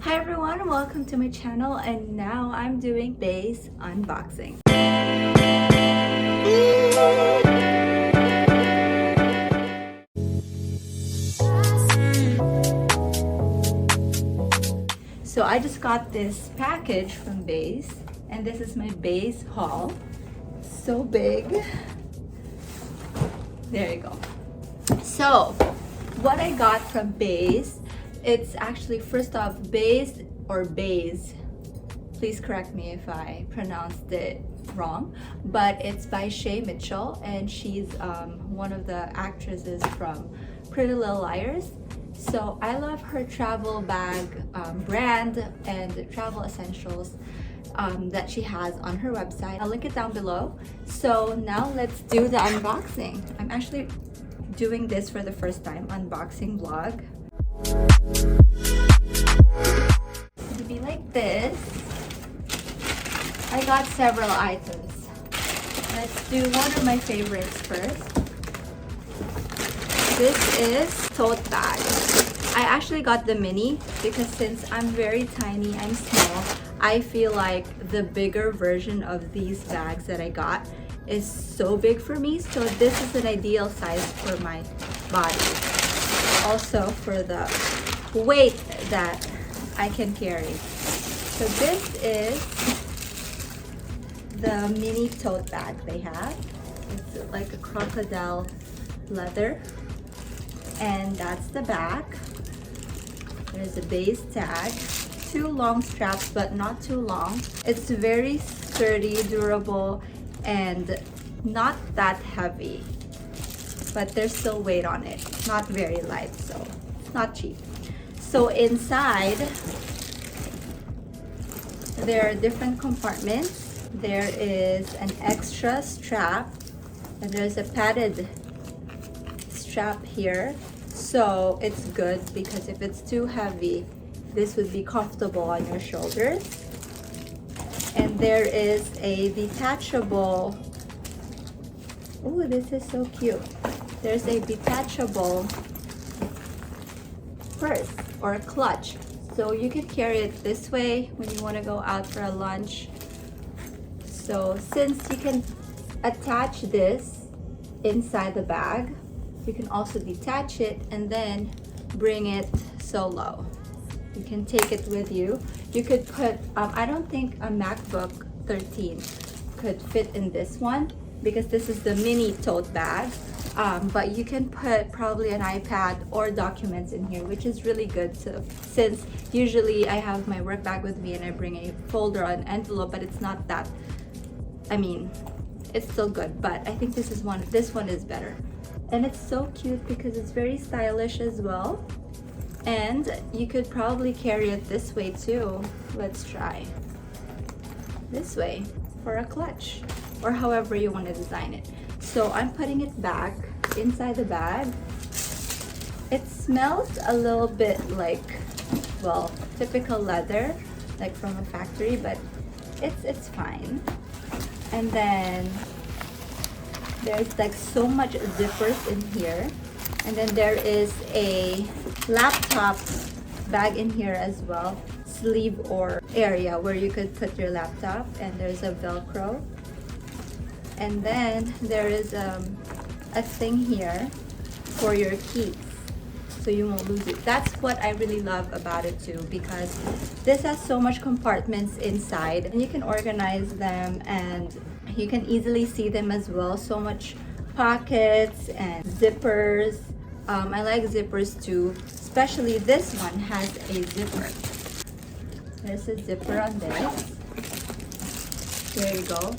Hi everyone, welcome to my channel, and now I'm doing BEIS unboxing. So I just got this package from BEIS, and this is my BEIS haul. So big. There you go. So what I got from BEIS, it's actually, first off, BEIS or BEIS, please correct me if I pronounced it wrong, but it's by Shay Mitchell, and she's one of the actresses from Pretty Little Liars. So I love her travel bag brand and travel essentials that she has on her website. I'll link it down below. So now let's do the unboxing. I'm actually doing this for the first time, unboxing vlog. It'll be like this. I got several items. Let's do one of my favorites first. This is Tote Bag. I actually got the mini because since I'm very tiny, I'm small, I feel like the bigger version of these bags that I got is so big for me. So this is an ideal size for my body. Also for the weight that I can carry. So this is the mini tote bag they have. It's like a crocodile leather, and that's the back. There's a BEIS tag, two long straps but not too long. It's very sturdy, durable, and not that heavy, but there's still weight on it. Not very light, so it's not cheap. So inside there are different compartments. There is an extra strap, and there's a padded strap here. So it's good because if it's too heavy, this would be comfortable on your shoulders. And there is a detachable, oh, this is so cute. There's a detachable purse or a clutch. So you can carry it this way when you want to go out for a lunch. So since you can attach this inside the bag, you can also detach it and then bring it solo. You can take it with you. You could put, I don't think a MacBook 13 could fit in this one because this is the mini tote bag. But you can put probably an iPad or documents in here, which is really good. So, since usually I have my work bag with me and I bring a folder or an envelope, but it's not that, I mean, it's still good, but I think this one is better. And it's so cute because it's very stylish as well. And you could probably carry it this way too. Let's try this way for a clutch, or however you want to design it. So I'm putting it back inside the bag. It smells a little bit like, well, typical leather, like from a factory, but it's fine. And then there's like so much zippers in here. And then there is a laptop bag in here as well, sleeve or area where you could put your laptop, and there's a Velcro. And then there is a thing here for your keys, so you won't lose it. That's what I really love about it too, because this has so much compartments inside, and you can organize them and you can easily see them as well. So much pockets and zippers. I like zippers too, especially this one has a zipper. There's a zipper on this. There you go.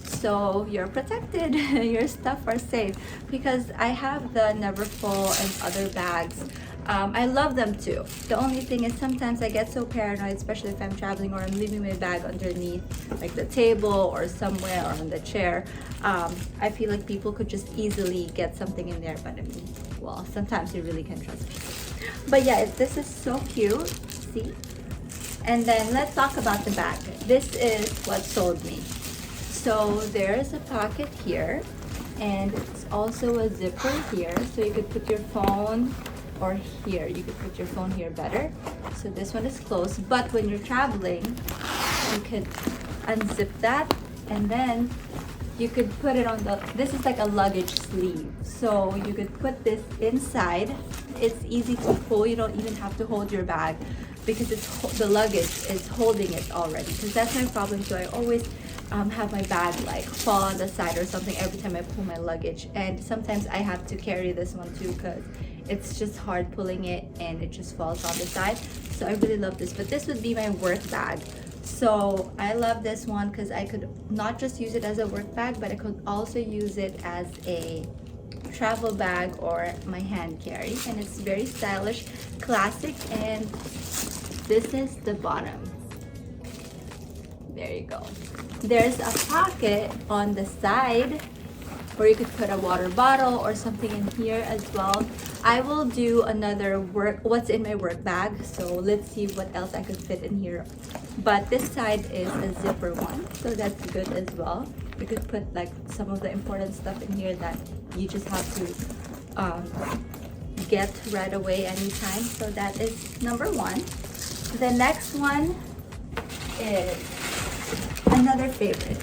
So you're protected. Your stuff are safe, because I have the Neverfull and other bags. I love them too. The only thing is sometimes I get so paranoid, especially if I'm traveling or I'm leaving my bag underneath like the table or somewhere or on the chair. I feel like people could just easily get something in there, but I mean, well, sometimes you really can trust me. But yeah, this is so cute. See? And then let's talk about the bag. This is what sold me. So there's a pocket here, and it's also a zipper here, so you could put your phone or here. You could put your phone here better. So this one is closed, but when you're traveling, you could unzip that, and then you could put it on the, this is like a luggage sleeve. So you could put this inside. It's easy to pull. You don't even have to hold your bag because the luggage is holding it already. Because that's my problem too. I always have my bag like fall on the side or something every time I pull my luggage. And sometimes I have to carry this one too because it's just hard pulling it and it just falls on the side. So I really love this, but this would be my work bag. So I love this one because I could not just use it as a work bag, but I could also use it as a travel bag or my hand carry. And it's very stylish, classic, and this is the bottom. There you go. There's a pocket on the side where you could put a water bottle or something in here as well. I will do another what's in my work bag, so let's see what else I could fit in here. But this side is a zipper one, so that's good as well. You could put like some of the important stuff in here that you just have to get right away anytime. So that is number one. The next one is another favorite.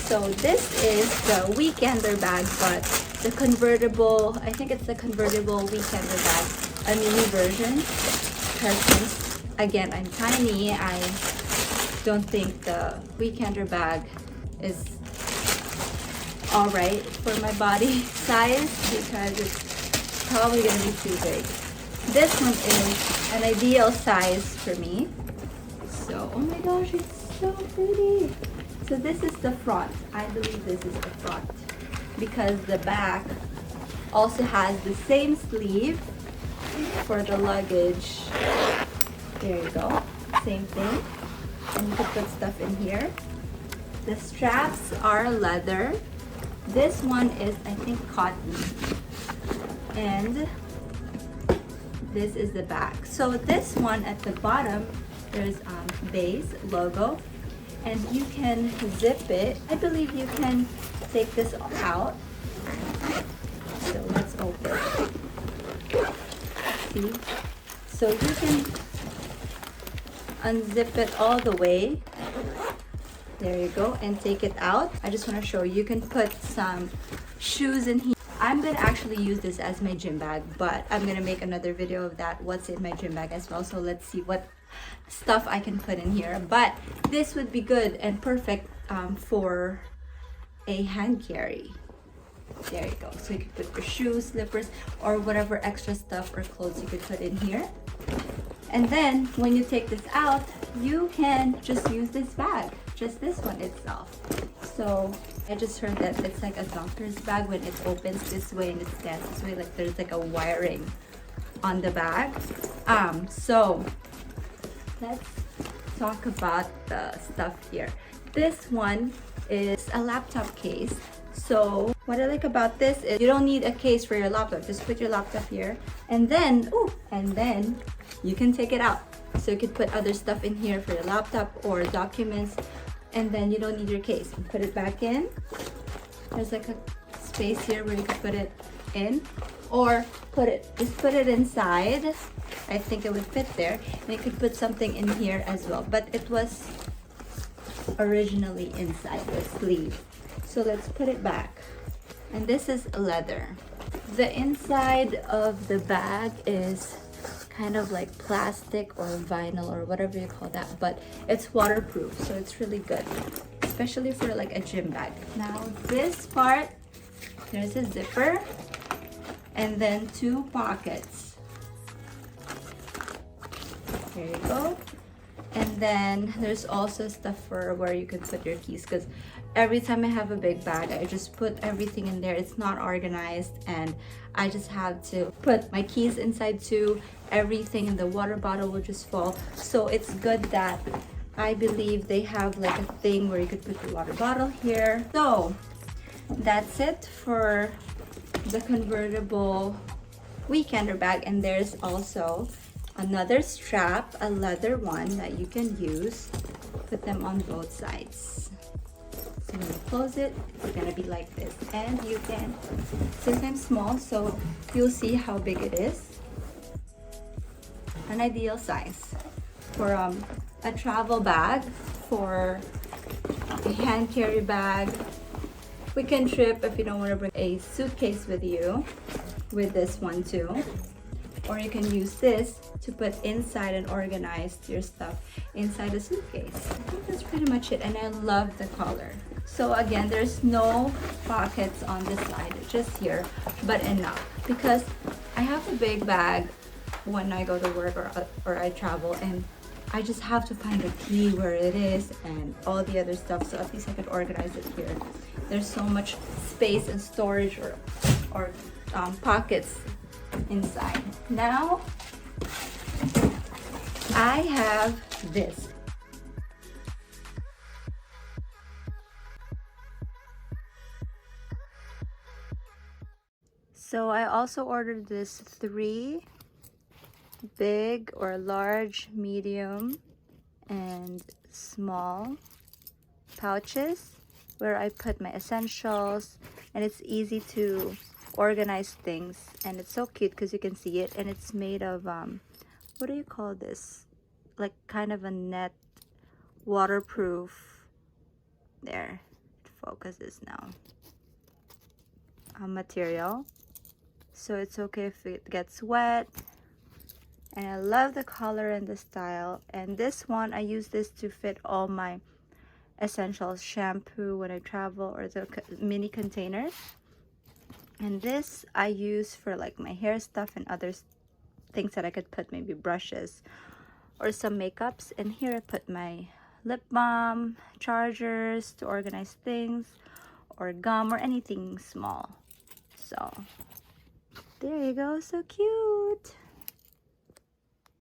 So this is the weekender bag, but the convertible, I think it's the convertible weekender bag, a mini version. Because since, again, I'm tiny, I don't think the weekender bag is alright for my body size because it's probably going to be too big. This one is an ideal size for me. So, oh my gosh, it's so pretty. So this is the front. I believe this is the front because the back also has the same sleeve for the luggage. There you go. Same thing. And you can put stuff in here. The straps are leather. This one is, I think, cotton. And this is the back. So this one at the bottom, there's BEIS logo. And you can zip it. I believe you can take this out. So let's open. See? So you can unzip it all the way. There you go, and take it out. I just want to show you, you can put some shoes in here. I'm gonna actually use this as my gym bag, but I'm gonna make another video of that, what's in my gym bag as well. So let's see what stuff I can put in here. But this would be good and perfect for a hand carry. There you go. So you could put your shoes, slippers, or whatever extra stuff or clothes you could put in here. And then when you take this out, you can just use this bag, just this one itself. So I just heard that it's like a doctor's bag when it opens this way and it stands this way, like there's like a wiring on the bag. So let's talk about the stuff here. This one is a laptop case. So what I like about this is you don't need a case for your laptop. Just put your laptop here and then you can take it out. So you could put other stuff in here for your laptop or documents, and then you don't need your case. You put it back in. There's like a space here where you could put it in, or just put it inside. I think it would fit there. And you could put something in here as well, but it was originally inside the sleeve. So let's put it back. And this is leather. The inside of the bag is kind of like plastic or vinyl or whatever you call that, but it's waterproof, so it's really good, especially for like a gym bag. Now this part, there's a zipper and then two pockets. There you go. And then there's also stuff for where you can put your keys, because every time I have a big bag, I just put everything in there. It's not organized, and I just have to put my keys inside too. Everything in the water bottle will just fall. So it's good that I believe they have like a thing where you could put your water bottle here. So that's it for the convertible weekender bag. And there's also another strap, a leather one that you can use. Put them on both sides. So when you close it, it's gonna be like this. And you can, since I'm small, so you'll see how big it is. an ideal size for a travel bag, for a hand carry bag. Weekend trip if you don't want to bring a suitcase with you, with this one too. Or you can use this to put inside and organize your stuff inside the suitcase. I think that's pretty much it, and I love the color. So again, there's no pockets on this side, just here, but enough because I have a big bag when I go to work or I travel, and I just have to find the key where it is and all the other stuff, so at least I could organize it here. There's so much space and storage or pockets inside. Now I have this. So I also ordered this 3 big or large, medium, and small pouches where I put my essentials, and it's easy to organize things, and it's so cute because you can see it, and it's made of what do you call this, like kind of a net, waterproof, there it focuses now, material, so it's okay if it gets wet. And I love the color and the style. And this one, I use this to fit all my essentials, shampoo when I travel, or the mini containers. And this I use for like my hair stuff and other things that I could put, maybe brushes or some makeups. And here I put my lip balm, chargers to organize things, or gum, or anything small. So there you go, so cute.